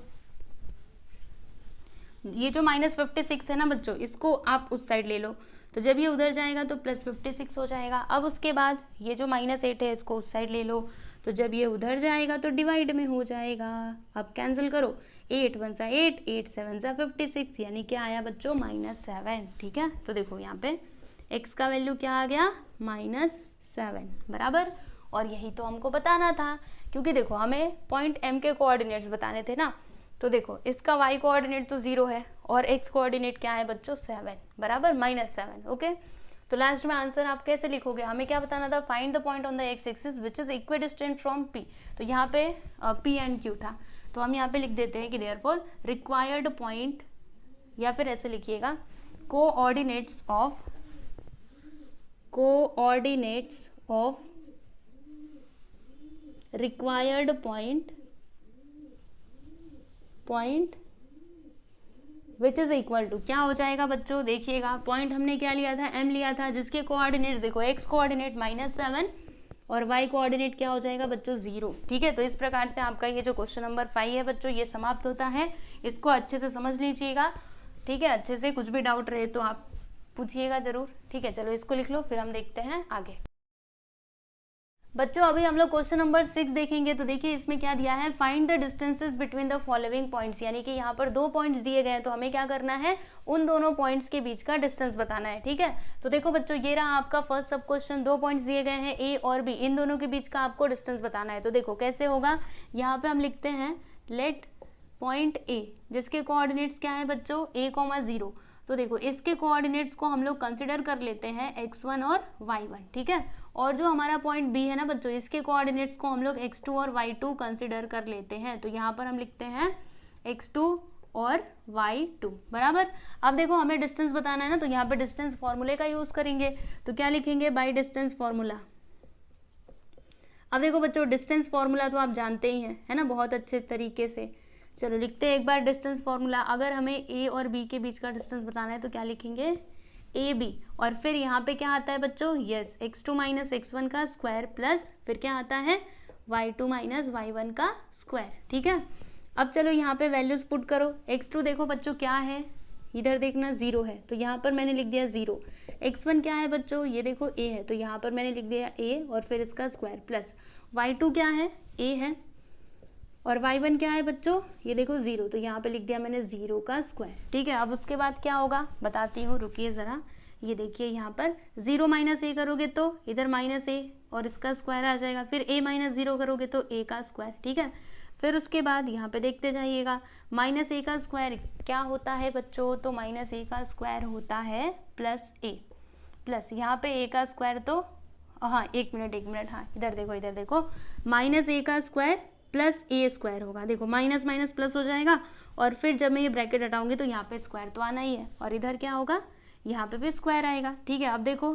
ये जो माइनस 56 है ना बच्चों, इसको आप उस साइड ले लो, तो जब ये उधर जाएगा तो प्लस 56 हो जाएगा। अब उसके बाद ये जो माइनस 8 है इसको उस साइड ले लो, तो जब ये उधर जाएगा तो डिवाइड में हो जाएगा। अब कैंसिल करो, 8 1 सा 8, 8 7 सा 56, यानी क्या आया बच्चों? -7। ठीक है, तो देखो यहाँ पे x का वैल्यू क्या आ गया? -7 बराबर। और यही तो हमको बताना था, क्योंकि देखो हमें पॉइंट m के कोऑर्डिनेट्स बताने थे ना। तो देखो इसका y कोऑर्डिनेट तो 0 है, और x कोऑर्डिनेट क्या है बच्चों? 7 बराबर, -7। ओके, तो लास्ट में आंसर आप कैसे लिखोगे, हमें क्या बताना था, find the point on the x axis which is equidistant from P. तो यहाँ पे पी एंड क्यू था, तो हम यहाँ पे लिख देते हैं कि देयरफॉर रिक्वायर्ड पॉइंट, या फिर ऐसे लिखिएगा coordinates of required point which is equal to, क्या हो जाएगा बच्चों, देखिएगा पॉइंट हमने क्या लिया था, m लिया था, जिसके कोऑर्डिनेट्स देखो x कोऑर्डिनेट -7 और y कोऑर्डिनेट क्या हो जाएगा बच्चों 0। ठीक है, तो इस प्रकार से आपका ये जो क्वेश्चन नंबर 5 है बच्चों ये समाप्त होता है। इसको अच्छे से समझ लीजिएगा, ठीक है, अच्छे से, कुछ भी डाउट रहे तो आप पूछिएगा जरूर। ठीक है, चलो इसको लिख लो, फिर हम देखते हैं आगे। बच्चों अभी हम लोग क्वेश्चन नंबर 6 देखेंगे। तो देखिए इसमें क्या दिया है, find the distances between the following points, यानी कि यहाँ पर 2 पॉइंट्स दिए गए हैं, तो हमें क्या करना है, उन दोनों पॉइंट्स के बीच का डिस्टेंस बताना है। ठीक है, तो देखो बच्चों ये रहा आपका फर्स्ट सब क्वेश्चन, 2 पॉइंट्स दिए गए हैं ए और बी, इन दोनों के बीच का आपको डिस्टेंस बताना है। तो देखो कैसे होगा, यहाँ पे हम लिखते हैं लेट पॉइंट ए, जिसके कोऑर्डिनेट्स क्या है बच्चों a,0। तो देखो इसके कोऑर्डिनेट्स को हम लोग कंसिडर कर लेते हैं x1 और y1। ठीक है, और जो हमारा पॉइंट बी है ना बच्चों, इसके कोऑर्डिनेट्स को हम लोग x2 और y2 कंसिडर कर लेते हैं। तो यहाँ पर हम लिखते हैं x2 और y2 बराबर। अब देखो हमें डिस्टेंस बताना है ना, तो यहाँ पर डिस्टेंस फॉर्मूले का यूज करेंगे। तो क्या लिखेंगे, बाय डिस्टेंस फॉर्मूला। अब देखो बच्चों डिस्टेंस फॉर्मूला तो आप जानते ही हैं, है ना, बहुत अच्छे तरीके से। चलो लिखते हैं एक बार डिस्टेंस फॉर्मूला। अगर हमें ए और बी के बीच का डिस्टेंस बताना है तो क्या लिखेंगे, ए बी, और फिर यहाँ पे क्या आता है बच्चों, यस x2 - x1 का स्क्वायर प्लस फिर क्या आता है y2 - y1 का स्क्वायर। ठीक है, अब चलो यहाँ पे वैल्यूज पुट करो। x2 देखो बच्चों क्या है, इधर देखना 0 है, तो यहाँ पर मैंने लिख दिया 0। x1 क्या है बच्चों, ये देखो a है, तो यहाँ पर मैंने लिख दिया a और फिर इसका स्क्वायर प्लस y2 क्या है, a है, और y1 क्या है बच्चों, ये देखो 0, तो यहाँ पे लिख दिया मैंने 0 का स्क्वायर। ठीक है, अब उसके बाद क्या होगा बताती हूँ, रुकिए ज़रा। ये देखिए यहाँ पर 0 - a करोगे तो इधर -a और इसका स्क्वायर आ जाएगा, फिर a - 0 करोगे तो a का स्क्वायर। ठीक है, फिर उसके बाद यहाँ पे देखते जाइएगा, -a का स्क्वायर क्या होता है बच्चों, तो -a का स्क्वायर होता है +a, प्लस यहाँ पे a का स्क्वायर, तो हाँ एक मिनट, हाँ इधर देखो -a का स्क्वायर प्लस a स्क्वायर होगा। देखो माइनस माइनस प्लस हो जाएगा, और फिर जब मैं ये ब्रैकेट हटाऊंगी तो यहाँ पे स्क्वायर तो आना ही है, और इधर क्या होगा, यहाँ पे भी स्क्वायर आएगा। ठीक है, अब देखो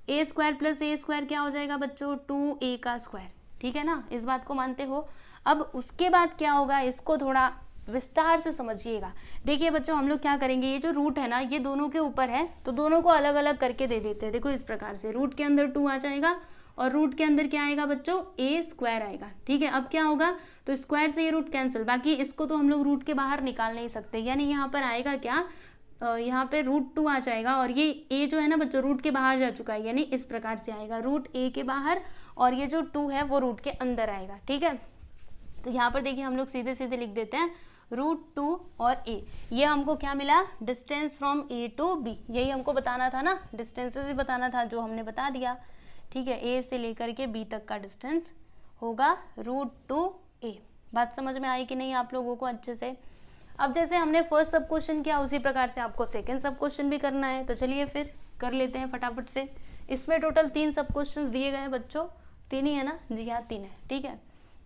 a square plus a square क्या हो जाएगा बच्चों, 2a का स्क्वायर। ठीक है ना, इस बात को मानते हो। अब उसके बाद क्या होगा, इसको थोड़ा विस्तार से समझिएगा। देखिए बच्चों हम लोग क्या करेंगे, ये जो रूट है ना ये दोनों के ऊपर है, तो दोनों को अलग अलग करके दे देते हैं। देखो इस प्रकार से रूट के अंदर 2 आ जाएगा और रूट के अंदर क्या आएगा बच्चों, a स्क्वायर आएगा। ठीक है, अब क्या होगा, तो स्क्वायर से ये रूट कैंसिल, बाकी इसको तो हम लोग रूट के बाहर निकाल नहीं सकते, यानी यहाँ पर आएगा क्या, यहाँ पे √2 आ जाएगा, और ये a जो है ना बच्चों रूट के बाहर जा चुका है, यानी इस प्रकार से आएगा रूट a के बाहर, और ये जो 2 है वो रूट के अंदर आएगा। ठीक है, तो यहाँ पर देखिए हम लोग सीधे सीधे लिख देते हैं √2 और a। ये हमको क्या मिला, distance from a to b, यही हमको बताना था ना, डिस्टेंसेस ही बताना था, जो हमने बता दिया। ठीक है, a से लेकर के b तक का डिस्टेंस होगा √2a। बात समझ में आई कि नहीं आप लोगों को अच्छे से। अब जैसे हमने फर्स्ट सब क्वेश्चन किया उसी प्रकार से आपको सेकंड सब क्वेश्चन भी करना है, तो चलिए फिर कर लेते हैं फटाफट से। इसमें टोटल 3 सब क्वेश्चन दिए गए हैं बच्चों, 3 ही है ना, जी हाँ 3 है। ठीक है,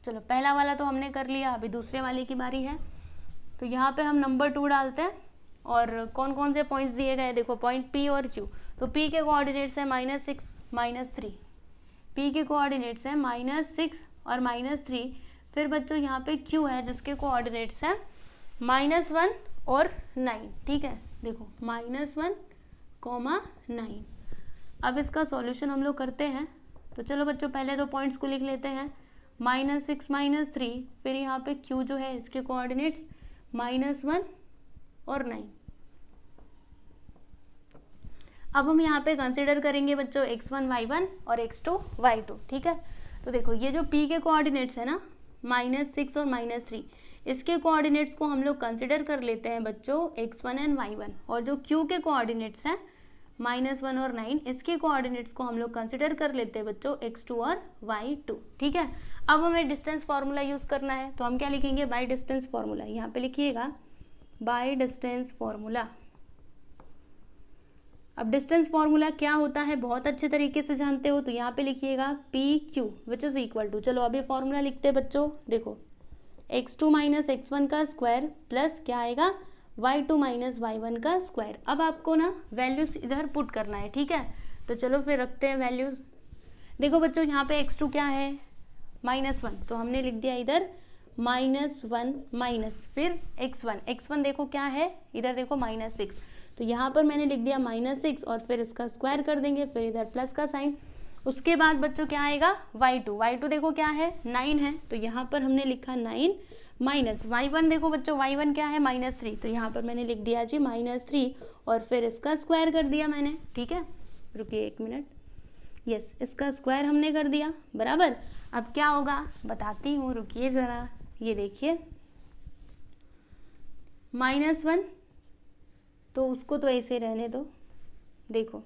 चलो पहला वाला तो हमने कर लिया, अभी दूसरे वाले की बारी है। तो यहाँ पे हम नंबर 2 डालते हैं, और कौन कौन से पॉइंट्स दिए गए हैं, देखो पॉइंट P और Q। तो P के कोऑर्डिनेट्स है -6 -3, P के कोऑर्डिनेट्स है -6 और -3। फिर बच्चों यहाँ पे Q है जिसके कोऑर्डिनेट्स है -1 और 9। ठीक है, देखो -1, -9। अब इसका सॉल्यूशन हम लोग करते हैं। तो चलो बच्चों पहले 2 पॉइंट्स को लिख लेते हैं, -6 -3, फिर यहाँ पे Q जो है इसके कोऑर्डिनेट्स -1 और 9। अब हम यहाँ पे कंसिडर करेंगे बच्चों x1 y1 और x2 y2। ठीक है, तो देखो ये जो P के कोऑर्डिनेट्स है ना -6 और -3, इसके कोऑर्डिनेट्स को हम लोग कंसिडर कर लेते हैं बच्चों x1 एंड y1, और जो Q के कोऑर्डिनेट्स हैं -1 और 9, इसके कोऑर्डिनेट्स को हम लोग कंसिडर कर लेते हैं बच्चों x2 और y2। ठीक है, अब हमें डिस्टेंस फार्मूला यूज करना है, तो हम क्या लिखेंगे, बाय डिस्टेंस फार्मूला। यहाँ पे लिखिएगा बाय डिस्टेंस फार्मूला। अब डिस्टेंस फॉर्मूला क्या होता है बहुत अच्छे तरीके से जानते हो, तो यहाँ पे लिखिएगा P Q which is equal to, चलो अब ये फॉर्मूला लिखते हैं बच्चों, देखो x2 माइनस x1 का स्क्वायर प्लस क्या आएगा y2 माइनस y1 का स्क्वायर। अब आपको ना वैल्यूज इधर पुट करना है, ठीक है, तो चलो फिर रखते हैं वैल्यूज। देखो बच्चों यहाँ पे x2 क्या है -1, तो हमने लिख दिया इधर -1 माइनस फिर x1 देखो क्या है, इधर देखो -6, तो यहाँ पर मैंने लिख दिया -6 और फिर इसका स्क्वायर कर देंगे, फिर इधर प्लस का साइन। उसके बाद बच्चों क्या आएगा y2 देखो क्या है 9 है, तो यहाँ पर हमने लिखा 9 माइनस y1 देखो बच्चों y1 क्या है -3, तो यहाँ पर मैंने लिख दिया जी -3 और फिर इसका स्क्वायर कर दिया मैंने, ठीक है, रुकिए 1 मिनट, यस इसका स्क्वायर हमने कर दिया बराबर। अब क्या होगा बताती हूँ, रुकिए ज़रा, ये देखिए -1 तो उसको तो ऐसे रहने दो, देखो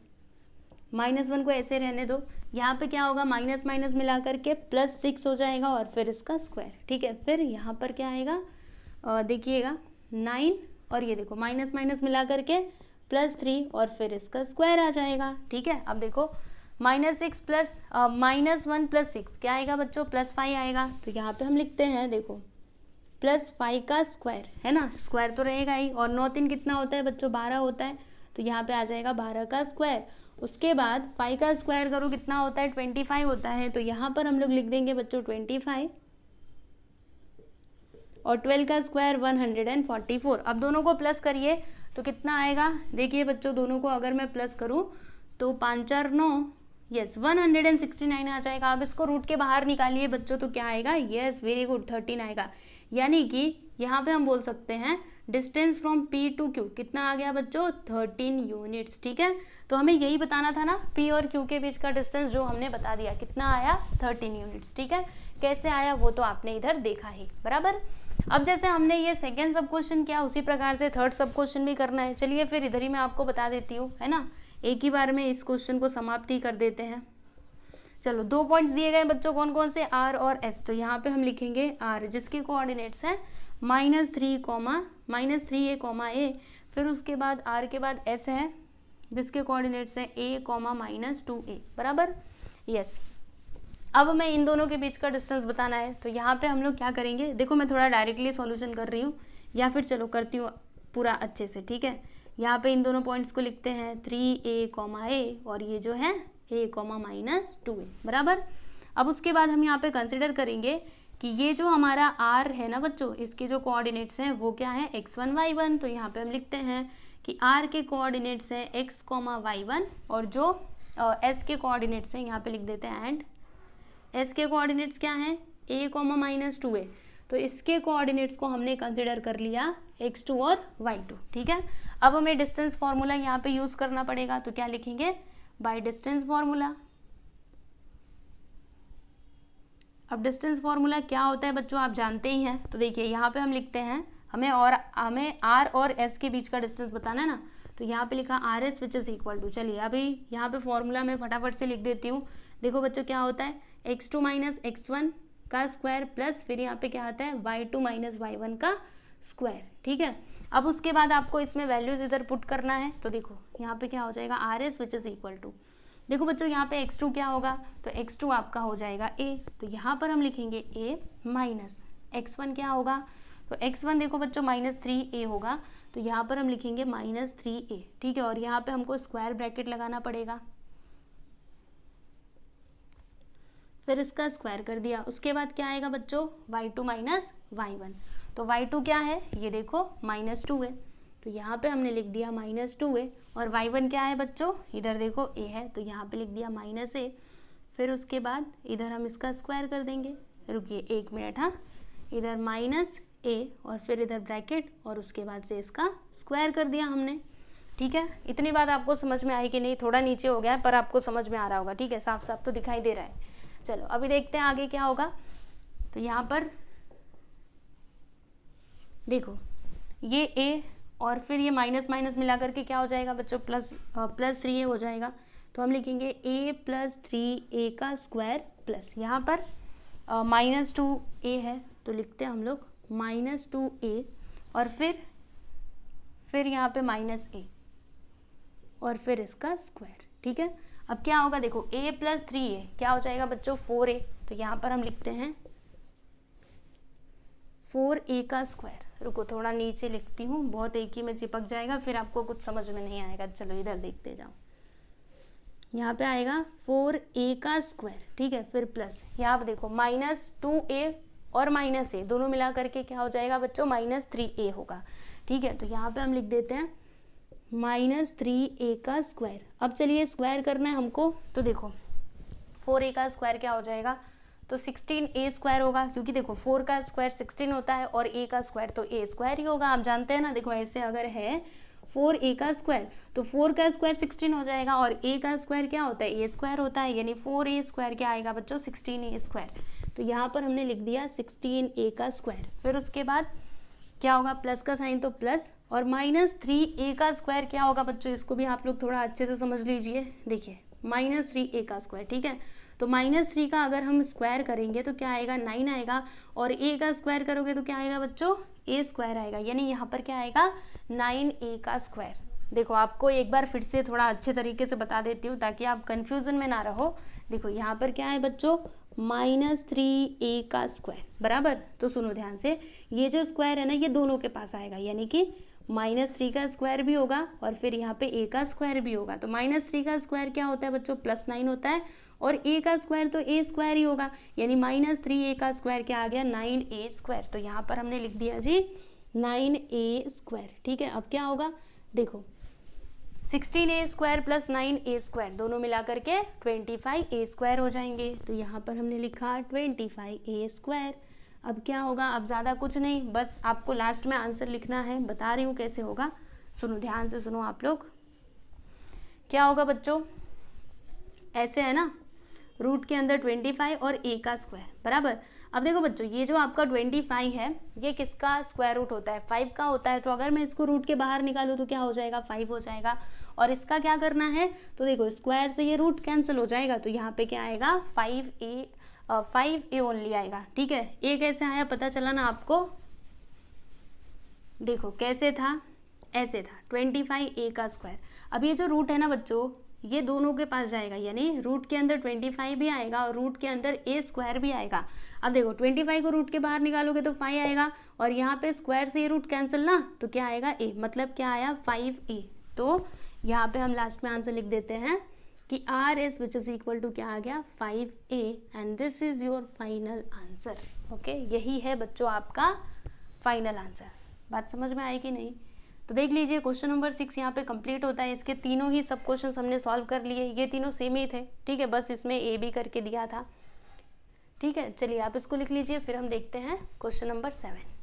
-1 को ऐसे रहने दो, यहाँ पे क्या होगा माइनस माइनस मिला करके +6 हो जाएगा और फिर इसका स्क्वायर, ठीक है, फिर यहाँ पर क्या आएगा देखिएगा 9 और ये देखो माइनस माइनस मिला करके +3 और फिर इसका स्क्वायर आ जाएगा, ठीक है। अब देखो -6 प्लस -1 + 6 क्या आएगा बच्चों +5 आएगा, तो यहाँ पे हम लिखते हैं देखो +5 का स्क्वायर है ना, स्क्वायर तो रहेगा ही, और 9 3 कितना होता है बच्चों 12 होता है, तो यहाँ पे आ जाएगा 12 का स्क्वायर। उसके बाद 5 का स्क्वायर करो कितना होता है 25 होता है, तो यहाँ पर हम लोग लिख देंगे बच्चों 25 और 12 का स्क्वायर 144। अब दोनों को प्लस करिए तो कितना आएगा, देखिए बच्चों दोनों को अगर मैं प्लस करूँ तो 5 4 9 यस 169 आ जाएगा। अब इसको रूट के बाहर निकालिए बच्चों, तो क्या आएगा, यस वेरी गुड 13 आएगा। यानी कि यहाँ पे हम बोल सकते हैं distance from P to Q कितना आ गया बच्चों 13 यूनिट्स, ठीक है। तो हमें यही बताना था ना P और Q के बीच का डिस्टेंस, जो हमने बता दिया कितना आया 13 यूनिट्स, ठीक है। कैसे आया वो तो आपने इधर देखा ही बराबर। अब जैसे हमने ये सेकेंड सब क्वेश्चन किया उसी प्रकार से थर्ड सब क्वेश्चन भी करना है। चलिए फिर इधर ही मैं आपको बता देती हूँ, है ना, एक ही बार में इस क्वेश्चन को समाप्ति कर देते हैं। चलो 2 पॉइंट्स दिए गए बच्चों कौन कौन से, R और S, तो यहाँ पे हम लिखेंगे R जिसके कोऑर्डिनेट्स हैं -3 A, फिर उसके बाद R के बाद S है जिसके कोऑर्डिनेट्स हैं A, -2A बराबर, यस। अब मैं इन दोनों के बीच का डिस्टेंस बताना है, तो यहाँ पे हम लोग क्या करेंगे, देखो मैं थोड़ा डायरेक्टली सॉल्यूशन कर रही हूँ या फिर चलो करती हूँ पूरा अच्छे से, ठीक है। यहाँ पे इन दोनों पॉइंट्स को लिखते हैं 3A, A और ये जो है A, -2A बराबर। अब उसके बाद हम यहाँ पे कंसिडर करेंगे कि ये जो हमारा R है ना बच्चों, इसके जो कोऑर्डिनेट्स हैं वो क्या है x1 y1, तो यहाँ पे हम लिखते हैं कि R के कोऑर्डिनेट्स हैं x, y1 और जो S के कोऑर्डिनेट्स हैं यहाँ पे लिख देते हैं एंड S के कोऑर्डिनेट्स क्या हैं A, -2A, तो इसके कोऑर्डिनेट्स को हमने कंसिडर कर लिया x2 और y2, ठीक है। अब हमें डिस्टेंस फॉर्मूला यहाँ पे यूज करना पड़ेगा, तो क्या लिखेंगे बाय डिस्टेंस फॉर्मूला। अब डिस्टेंस फॉर्मूला क्या होता है बच्चों आप जानते ही हैं, तो देखिए यहाँ पे हम लिखते हैं हमें R और S के बीच का डिस्टेंस बताना है ना, तो यहाँ पे लिखा RS which is equal to, चलिए अभी यहाँ पे फॉर्मूला मैं फटाफट से लिख देती हूँ। देखो बच्चों क्या होता है x2 माइनस x1 का स्क्वायर प्लस फिर यहाँ पे क्या आता है y2 माइनस y1 का स्क्वायर, ठीक है। अब उसके बाद आपको इसमें वैल्यूज इधर पुट करना है, तो देखो यहाँ पे क्या हो जाएगा RS which is equal to, देखो बच्चों यहाँ पे x2 क्या होगा, तो x2 आपका हो जाएगा a, तो यहाँ पर हम लिखेंगे a माइनस x1 क्या होगा, तो x1 देखो बच्चों -3a होगा, तो यहाँ पर हम लिखेंगे -3a, ठीक है। और यहाँ पे हमको स्क्वायर ब्रैकेट लगाना पड़ेगा, फिर इसका स्क्वायर कर दिया। उसके बाद क्या आएगा बच्चों y2 माइनस y1, तो y2 क्या है ये देखो -2 है, तो यहाँ पे हमने लिख दिया -2a और y1 क्या है बच्चों इधर देखो a है, तो यहाँ पे लिख दिया -a, फिर उसके बाद इधर हम इसका स्क्वायर कर देंगे, रुकिए 1 मिनट, हाँ, इधर -a और फिर इधर ब्रैकेट और उसके बाद से इसका स्क्वायर कर दिया हमने, ठीक है। इतनी बात आपको समझ में आई कि नहीं, थोड़ा नीचे हो गया है पर आपको समझ में आ रहा होगा, ठीक है, साफ साफ तो दिखाई दे रहा है। चलो अभी देखते हैं आगे क्या होगा, तो यहाँ पर देखो ये a और फिर ये माइनस माइनस मिला करके क्या हो जाएगा बच्चों +3a हो जाएगा, तो हम लिखेंगे a + 3a का स्क्वायर प्लस यहाँ पर -2a है, तो लिखते हैं हम लोग -2a और फिर यहाँ पे -a और फिर इसका स्क्वायर। ठीक है, अब क्या होगा देखो a प्लस 3a क्या हो जाएगा बच्चों 4a, तो यहाँ पर हम लिखते हैं 4a का स्क्वायर। रुको थोड़ा नीचे लिखती हूँ, बहुत एक ही में चिपक जाएगा फिर आपको कुछ समझ में नहीं आएगा। चलो इधर देखते जाओ, यहाँ पे आएगा 4a का स्क्वायर। ठीक है, फिर प्लस यहाँ पे देखो -2a और -a दोनों मिला करके क्या हो जाएगा बच्चों -3a होगा। ठीक है, तो यहाँ पे हम लिख देते हैं -3a का स्क्वायर। अब चलिए स्क्वायर करना है हमको, तो देखो 4a का स्क्वायर क्या हो जाएगा, तो 16a स्क्वायर होगा, क्योंकि देखो 4 का स्क्वायर 16 होता है और a का स्क्वायर तो a स्क्वायर ही होगा। आप जानते हैं ना, देखो ऐसे अगर है 4a का स्क्वायर तो 4 का स्क्वायर 16 हो जाएगा और a का स्क्वायर क्या होता है a स्क्वायर होता है, यानी 4a स्क्वायर क्या आएगा बच्चों 16a स्क्वायर। तो यहाँ पर हमने लिख दिया 16a का स्क्वायर। फिर उसके बाद क्या होगा, प्लस का साइन तो प्लस, और -3a का स्क्वायर क्या होगा बच्चों, इसको भी आप लोग थोड़ा अच्छे से समझ लीजिए। देखिए -3a का स्क्वायर। ठीक है, तो -3 का अगर हम स्क्वायर करेंगे तो क्या आएगा 9 आएगा, और a का स्क्वायर करोगे तो क्या आएगा बच्चों a स्क्वायर आएगा, यानी यहाँ पर क्या आएगा 9a का स्क्वायर। देखो आपको एक बार फिर से थोड़ा अच्छे तरीके से बता देती हूँ ताकि आप कंफ्यूजन में ना रहो। देखो यहाँ पर क्या है बच्चों -3a का स्क्वायर बराबर। तो सुनो ध्यान से, ये जो स्क्वायर है ना ये दोनों के पास आएगा, यानी कि -3 का स्क्वायर भी होगा और फिर यहाँ पे a का स्क्वायर भी होगा। तो -3 का स्क्वायर क्या होता है बच्चों +9 होता है, और a का स्क्वायर तो a स्क्वायर ही होगा, यानी -3a का स्क्वायर क्या आ गया 9a स्क्वायर। तो यहाँ पर हमने लिख दिया जी 9a स्क्वायर। ठीक है, अब क्या होगा देखो 16a square plus 9a square दोनों मिला करके 25a स्क्वायर हो जाएंगे। तो यहाँ पर हमने लिखा 25a स्क्वायर। अब क्या होगा, अब ज़्यादा कुछ नहीं, बस आपको लास्ट में आंसर लिखना है। बता रही हूँ कैसे होगा, सुनो ध्यान से सुनो आप लोग। क्या होगा बच्चों, ऐसे है ना, रूट के अंदर 25 और a का स्क्वायर बराबर। अब देखो बच्चों ये जो आपका 25 है ये किसका स्क्वायर रूट होता है 5 का होता है। तो अगर मैं इसको रूट के बाहर निकालूँ तो क्या हो जाएगा 5 हो जाएगा, और इसका क्या करना है, तो देखो स्क्वायर से ये रूट कैंसिल हो जाएगा, तो यहाँ पे क्या आएगा 5a ओनली आएगा। ठीक है, a कैसे आया पता चला ना आपको, देखो कैसे था, ऐसे था 25a का स्क्वायर। अब ये जो रूट है ना बच्चों ये दोनों के पास जाएगा, यानी रूट के अंदर 25 भी आएगा और रूट के अंदर a स्क्वायर भी आएगा। अब देखो 25 को रूट के बाहर निकालोगे तो 5 आएगा, और यहाँ पे स्क्वायर से ये रूट कैंसिल ना, तो क्या आएगा a, मतलब क्या आया 5a। तो यहाँ पे हम लास्ट में आंसर लिख देते हैं कि RS which is equal to क्या आ गया 5a, and this is your final answer. Okay, यही है बच्चों आपका फाइनल आंसर। बात समझ में आई कि नहीं? तो देख लीजिए क्वेश्चन नंबर 6 यहाँ पे कंप्लीट होता है। इसके तीनों ही सब क्वेश्चन हमने सॉल्व कर लिए, ये तीनों सेम ही थे। ठीक है, बस इसमें a भी करके दिया था। ठीक है, चलिए आप इसको लिख लीजिए, फिर हम देखते हैं क्वेश्चन नंबर 7।